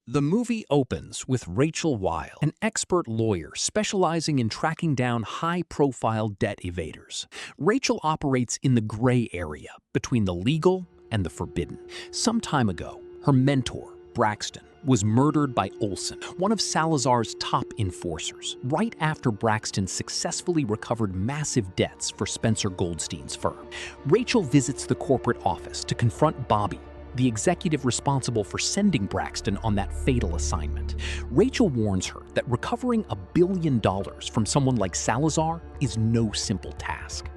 The movie opens with Rachel Weil, an expert lawyer specializing in tracking down high-profile debt evaders. Rachel operates in the gray area between the legal and the forbidden. Some time ago, her mentor, Braxton, was murdered by Olson, one of Salazar's top enforcers, right after Braxton successfully recovered massive debts for Spencer Goldstein's firm. Rachel visits the corporate office to confront Bobby, the executive responsible for sending Braxton on that fatal assignment. Rachel warns her that recovering $1 billion from someone like Salazar is no simple task.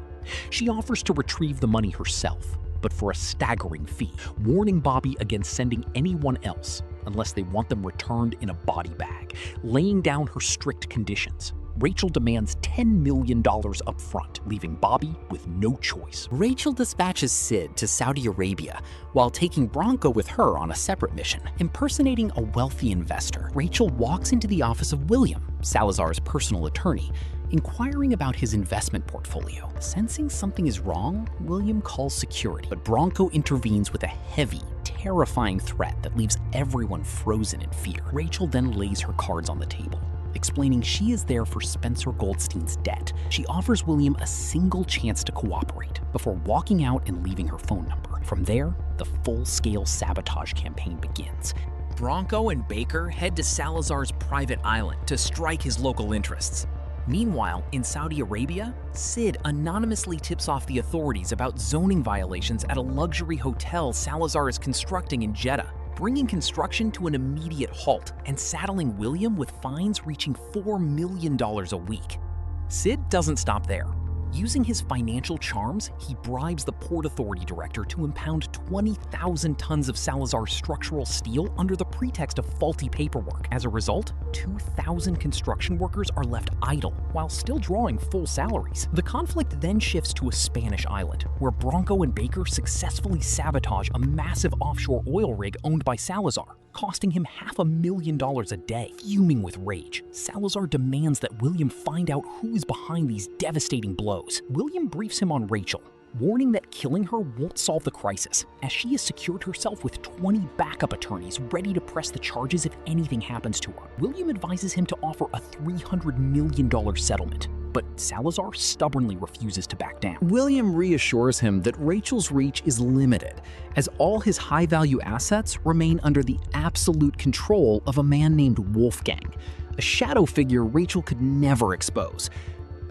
She offers to retrieve the money herself, but for a staggering fee, warning Bobby against sending anyone else unless they want them returned in a body bag. Laying down her strict conditions, Rachel demands $10 million up front, leaving Bobby with no choice. Rachel dispatches Sid to Saudi Arabia while taking Bronco with her on a separate mission. Impersonating a wealthy investor, Rachel walks into the office of William, Salazar's personal attorney, inquiring about his investment portfolio. Sensing something is wrong, William calls security, but Bronco intervenes with a heavy, terrifying threat that leaves everyone frozen in fear. Rachel then lays her cards on the table, explaining she is there for Spencer Goldstein's debt. She offers William a single chance to cooperate before walking out and leaving her phone number. From there, the full-scale sabotage campaign begins. Bronco and Baker head to Salazar's private island to strike his local interests. Meanwhile, in Saudi Arabia, Sid anonymously tips off the authorities about zoning violations at a luxury hotel Salazar is constructing in Jeddah, bringing construction to an immediate halt and saddling William with fines reaching $4 million a week. Sid doesn't stop there. Using his financial charms, he bribes the Port Authority director to impound 20,000 tons of Salazar's structural steel under the pretext of faulty paperwork. As a result, 2,000 construction workers are left idle while still drawing full salaries. The conflict then shifts to a Spanish island, where Bronco and Baker successfully sabotage a massive offshore oil rig owned by Salazar, costing him $500,000 a day. Fuming with rage, Salazar demands that William find out who is behind these devastating blows. William briefs him on Rachel, warning that killing her won't solve the crisis, as she has secured herself with 20 backup attorneys ready to press the charges if anything happens to her. William advises him to offer a $300 million settlement, but Salazar stubbornly refuses to back down. William reassures him that Rachel's reach is limited, as all his high-value assets remain under the absolute control of a man named Wolfgang, a shadow figure Rachel could never expose.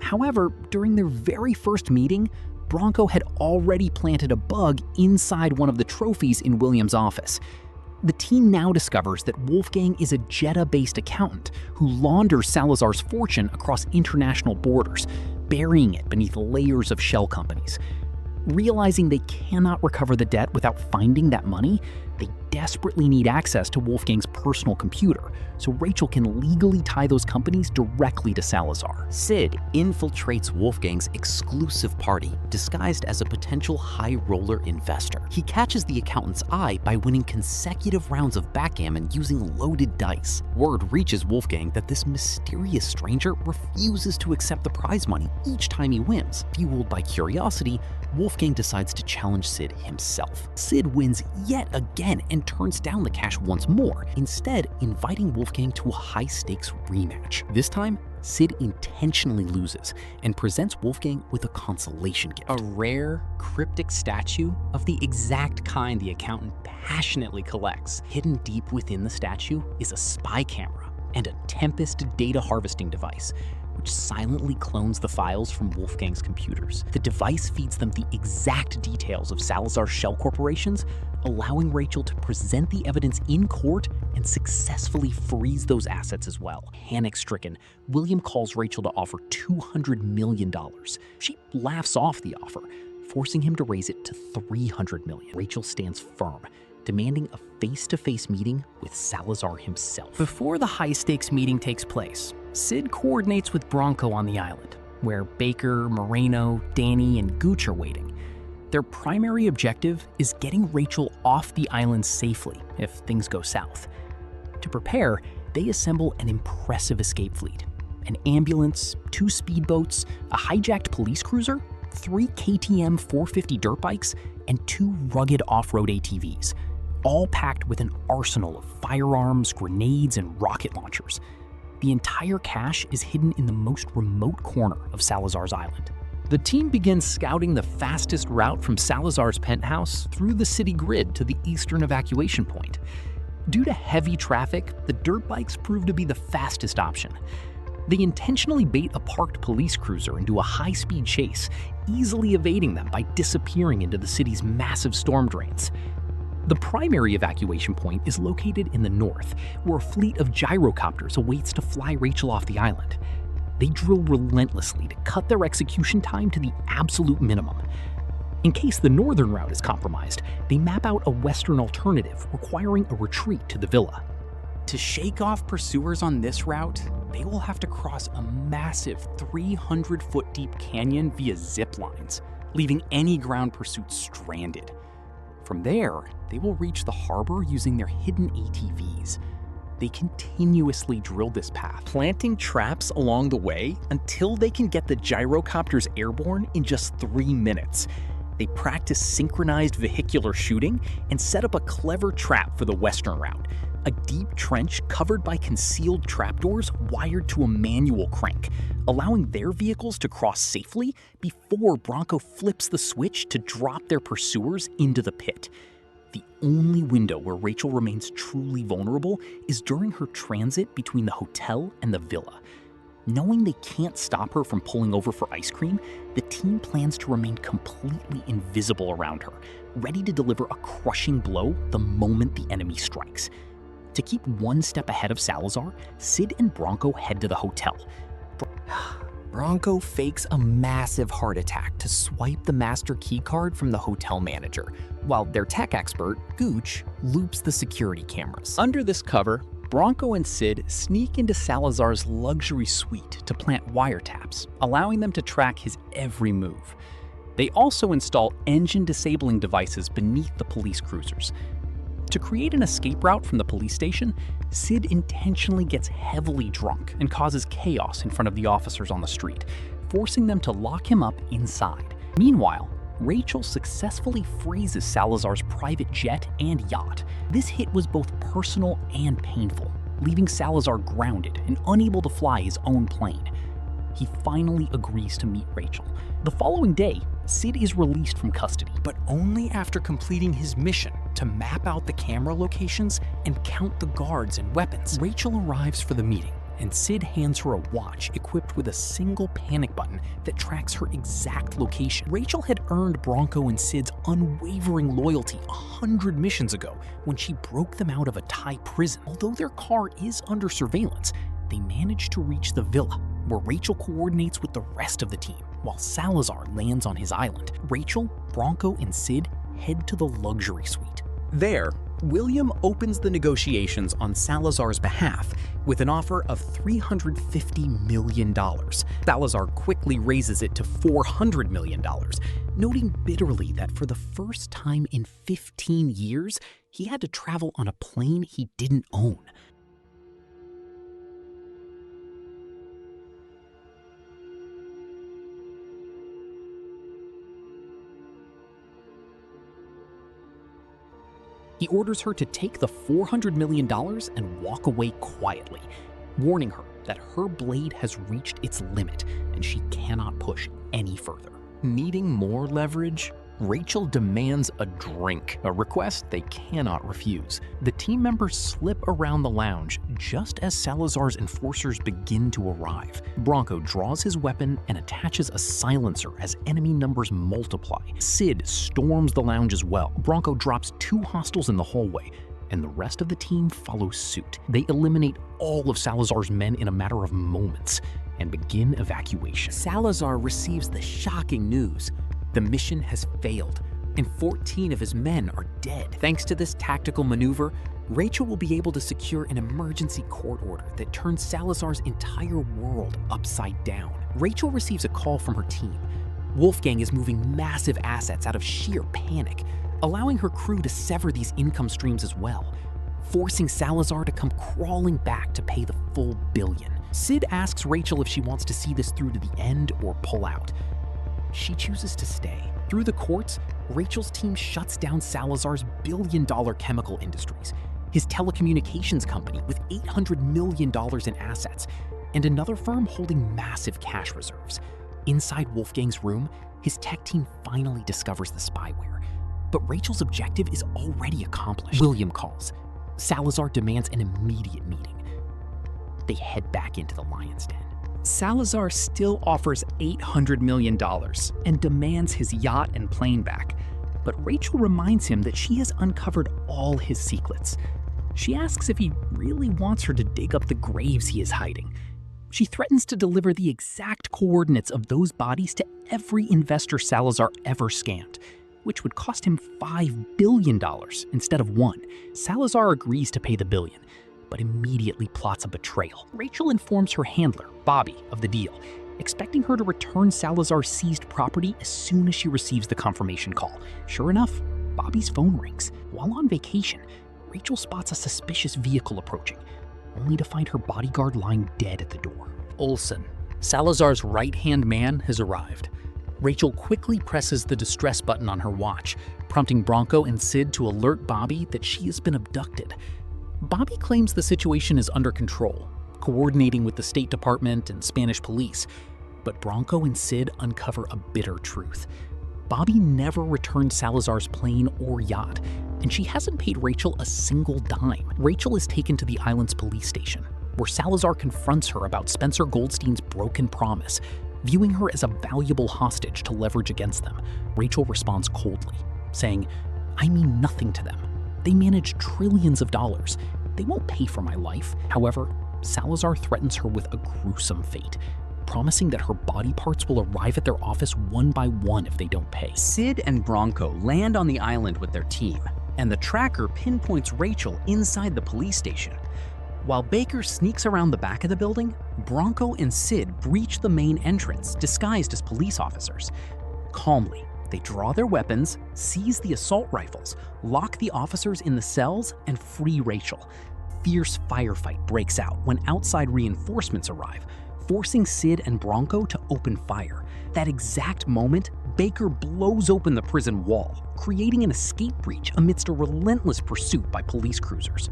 However, during their very first meeting, Bronco had already planted a bug inside one of the trophies in William's office. The team now discovers that Wolfgang is a Jeddah-based accountant who launders Salazar's fortune across international borders, burying it beneath layers of shell companies. Realizing they cannot recover the debt without finding that money, they desperately need access to Wolfgang's personal computer, so Rachel can legally tie those companies directly to Salazar. Sid infiltrates Wolfgang's exclusive party, disguised as a potential high-roller investor. He catches the accountant's eye by winning consecutive rounds of backgammon using loaded dice. Word reaches Wolfgang that this mysterious stranger refuses to accept the prize money each time he wins. Fueled by curiosity, Wolfgang decides to challenge Sid himself. Sid wins yet again and turns down the cash once more, instead inviting Wolfgang to a high-stakes rematch. This time, Sid intentionally loses and presents Wolfgang with a consolation gift. A rare, cryptic statue of the exact kind the accountant passionately collects. Hidden deep within the statue is a spy camera and a Tempest data harvesting device, which silently clones the files from Wolfgang's computers. The device feeds them the exact details of Salazar's shell corporations, allowing Rachel to present the evidence in court and successfully freeze those assets as well. Panic-stricken, William calls Rachel to offer $200 million. She laughs off the offer, forcing him to raise it to $300 million. Rachel stands firm, demanding a face-to-face meeting with Salazar himself. Before the high-stakes meeting takes place, Sid coordinates with Bronco on the island, where Baker, Moreno, Danny, and Gooch are waiting. Their primary objective is getting Rachel off the island safely if things go south. To prepare, they assemble an impressive escape fleet: an ambulance, 2 speedboats, a hijacked police cruiser, 3 KTM 450 dirt bikes, and 2 rugged off-road ATVs. all packed with an arsenal of firearms, grenades, and rocket launchers. The entire cache is hidden in the most remote corner of Salazar's island. The team begins scouting the fastest route from Salazar's penthouse through the city grid to the eastern evacuation point. Due to heavy traffic, the dirt bikes prove to be the fastest option. They intentionally bait a parked police cruiser into a high-speed chase, easily evading them by disappearing into the city's massive storm drains. The primary evacuation point is located in the north, where a fleet of gyrocopters awaits to fly Rachel off the island. They drill relentlessly to cut their execution time to the absolute minimum. In case the northern route is compromised, they map out a western alternative requiring a retreat to the villa. To shake off pursuers on this route, they will have to cross a massive 300-foot deep canyon via zip lines, leaving any ground pursuit stranded. From there, they will reach the harbor using their hidden ATVs. They continuously drill this path, planting traps along the way until they can get the gyrocopters airborne in just 3 minutes. They practice synchronized vehicular shooting and set up a clever trap for the western route, a deep trench covered by concealed trapdoors wired to a manual crank, allowing their vehicles to cross safely before Bronco flips the switch to drop their pursuers into the pit. The only window where Rachel remains truly vulnerable is during her transit between the hotel and the villa. Knowing they can't stop her from pulling over for ice cream, the team plans to remain completely invisible around her, ready to deliver a crushing blow the moment the enemy strikes. To keep one step ahead of Salazar, Sid and Bronco head to the hotel. Bronco fakes a massive heart attack to swipe the master keycard from the hotel manager, while their tech expert, Gooch, loops the security cameras. Under this cover, Bronco and Sid sneak into Salazar's luxury suite to plant wiretaps, allowing them to track his every move. They also install engine-disabling devices beneath the police cruisers. To create an escape route from the police station, Sid intentionally gets heavily drunk and causes chaos in front of the officers on the street, forcing them to lock him up inside. Meanwhile, Rachel successfully freezes Salazar's private jet and yacht. This hit was both personal and painful, leaving Salazar grounded and unable to fly his own plane. He finally agrees to meet Rachel. The following day, Sid is released from custody, but only after completing his mission to map out the camera locations and count the guards and weapons. Rachel arrives for the meeting, and Sid hands her a watch equipped with a single panic button that tracks her exact location. Rachel had earned Bronco and Sid's unwavering loyalty 100 missions ago when she broke them out of a Thai prison. Although their car is under surveillance, they manage to reach the villa, where Rachel coordinates with the rest of the team, while Salazar lands on his island. Rachel, Bronco, and Sid head to the luxury suite. There, William opens the negotiations on Salazar's behalf with an offer of $350 million. Salazar quickly raises it to $400 million, noting bitterly that for the first time in 15 years, he had to travel on a plane he didn't own. He orders her to take the $400 million and walk away quietly, warning her that her blade has reached its limit and she cannot push any further. Needing more leverage, Rachel demands a drink, a request they cannot refuse. The team members slip around the lounge just as Salazar's enforcers begin to arrive. Bronco draws his weapon and attaches a silencer as enemy numbers multiply. Sid storms the lounge as well. Bronco drops 2 hostiles in the hallway, and the rest of the team follows suit. They eliminate all of Salazar's men in a matter of moments and begin evacuation. Salazar receives the shocking news. The mission has failed, and 14 of his men are dead. Thanks to this tactical maneuver, Rachel will be able to secure an emergency court order that turns Salazar's entire world upside down. Rachel receives a call from her team. Wolfgang is moving massive assets out of sheer panic, allowing her crew to sever these income streams as well, forcing Salazar to come crawling back to pay the full $1 billion. Sid asks Rachel if she wants to see this through to the end or pull out. She chooses to stay. Through the courts, Rachel's team shuts down Salazar's billion-dollar chemical industries, his telecommunications company with $800 million in assets, and another firm holding massive cash reserves. Inside Wolfgang's room, his tech team finally discovers the spyware. But Rachel's objective is already accomplished. William calls. Salazar demands an immediate meeting. They head back into the lion's den. Salazar still offers $800 million and demands his yacht and plane back. But Rachel reminds him that she has uncovered all his secrets. She asks if he really wants her to dig up the graves he is hiding. She threatens to deliver the exact coordinates of those bodies to every investor Salazar ever scammed, which would cost him $5 billion instead of $1. Salazar agrees to pay the billion, but immediately plots a betrayal. Rachel informs her handler, Bobby, of the deal, expecting her to return Salazar's seized property as soon as she receives the confirmation call. Sure enough, Bobby's phone rings. While on vacation, Rachel spots a suspicious vehicle approaching, only to find her bodyguard lying dead at the door. Olson, Salazar's right-hand man, has arrived. Rachel quickly presses the distress button on her watch, prompting Bronco and Sid to alert Bobby that she has been abducted. Bobby claims the situation is under control, coordinating with the State Department and Spanish police, but Bronco and Sid uncover a bitter truth. Bobby never returned Salazar's plane or yacht, and she hasn't paid Rachel a single dime. Rachel is taken to the island's police station, where Salazar confronts her about Spencer Goldstein's broken promise, viewing her as a valuable hostage to leverage against them. Rachel responds coldly, saying, "I mean nothing to them. They manage trillions of dollars. They won't pay for my life." However, Salazar threatens her with a gruesome fate, promising that her body parts will arrive at their office one by one if they don't pay. Sid and Bronco land on the island with their team, and the tracker pinpoints Rachel inside the police station. While Baker sneaks around the back of the building, Bronco and Sid breach the main entrance disguised as police officers. Calmly, they draw their weapons, seize the assault rifles, lock the officers in the cells, and free Rachel. Fierce firefight breaks out when outside reinforcements arrive, forcing Sid and Bronco to open fire. That exact moment, Baker blows open the prison wall, creating an escape breach amidst a relentless pursuit by police cruisers.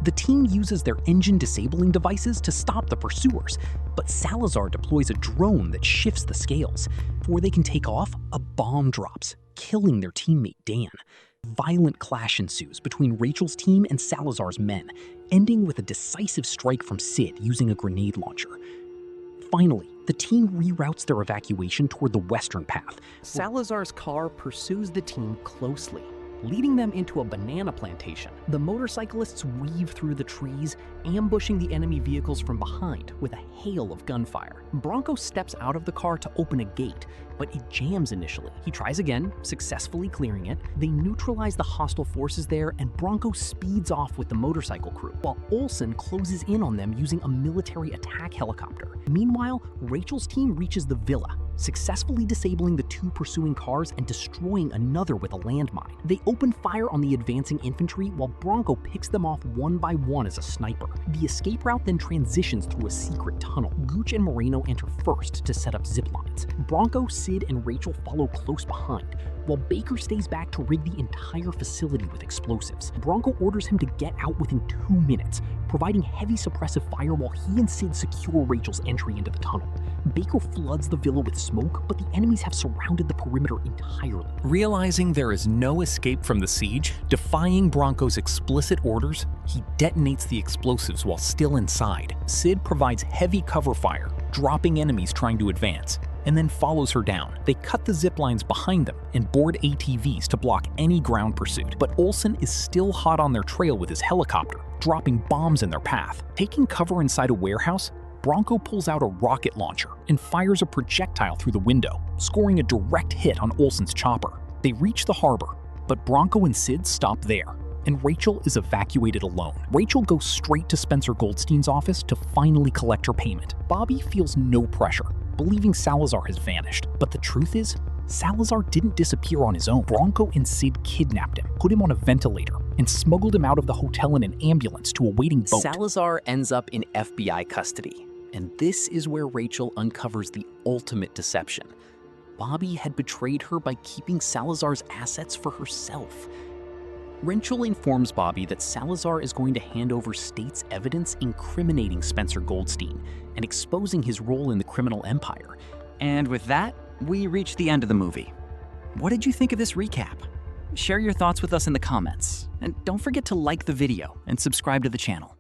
The team uses their engine-disabling devices to stop the pursuers, but Salazar deploys a drone that shifts the scales. Before they can take off, a bomb drops, killing their teammate Dan. Violent clash ensues between Rachel's team and Salazar's men, ending with a decisive strike from Sid using a grenade launcher. Finally, the team reroutes their evacuation toward the western path. Salazar's car pursues the team closely, leading them into a banana plantation. The motorcyclists weave through the trees, ambushing the enemy vehicles from behind with a hail of gunfire. Bronco steps out of the car to open a gate, but it jams initially. He tries again, successfully clearing it. They neutralize the hostile forces there, and Bronco speeds off with the motorcycle crew, while Olson closes in on them using a military attack helicopter. Meanwhile, Rachel's team reaches the villa, successfully disabling the two pursuing cars and destroying another with a landmine. They open fire on the advancing infantry while Bronco picks them off one by one as a sniper. The escape route then transitions through a secret tunnel. Gooch and Moreno enter first to set up zip lines. Bronco, Sid, and Rachel follow close behind, while Baker stays back to rig the entire facility with explosives. Bronco orders him to get out within 2 minutes, providing heavy suppressive fire while he and Sid secure Rachel's entry into the tunnel. Baker floods the villa with smoke, but the enemies have surrounded the perimeter entirely. Realizing there is no escape from the siege, defying Bronco's explicit orders, he detonates the explosives while still inside. Sid provides heavy cover fire, dropping enemies trying to advance, and then follows her down. They cut the zip lines behind them and board ATVs to block any ground pursuit. But Olson is still hot on their trail with his helicopter, dropping bombs in their path. Taking cover inside a warehouse, Bronco pulls out a rocket launcher and fires a projectile through the window, scoring a direct hit on Olson's chopper. They reach the harbor, but Bronco and Sid stop there, and Rachel is evacuated alone. Rachel goes straight to Spencer Goldstein's office to finally collect her payment. Bobby feels no pressure, believing Salazar has vanished. But the truth is, Salazar didn't disappear on his own. Bronco and Sid kidnapped him, put him on a ventilator, and smuggled him out of the hotel in an ambulance to a waiting boat. Salazar ends up in FBI custody, and this is where Rachel uncovers the ultimate deception. Bobby had betrayed her by keeping Salazar's assets for herself. Rachel informs Bobby that Salazar is going to hand over state's evidence incriminating Spencer Goldstein and exposing his role in the criminal empire. And with that, we reach the end of the movie. What did you think of this recap? Share your thoughts with us in the comments, and don't forget to like the video and subscribe to the channel.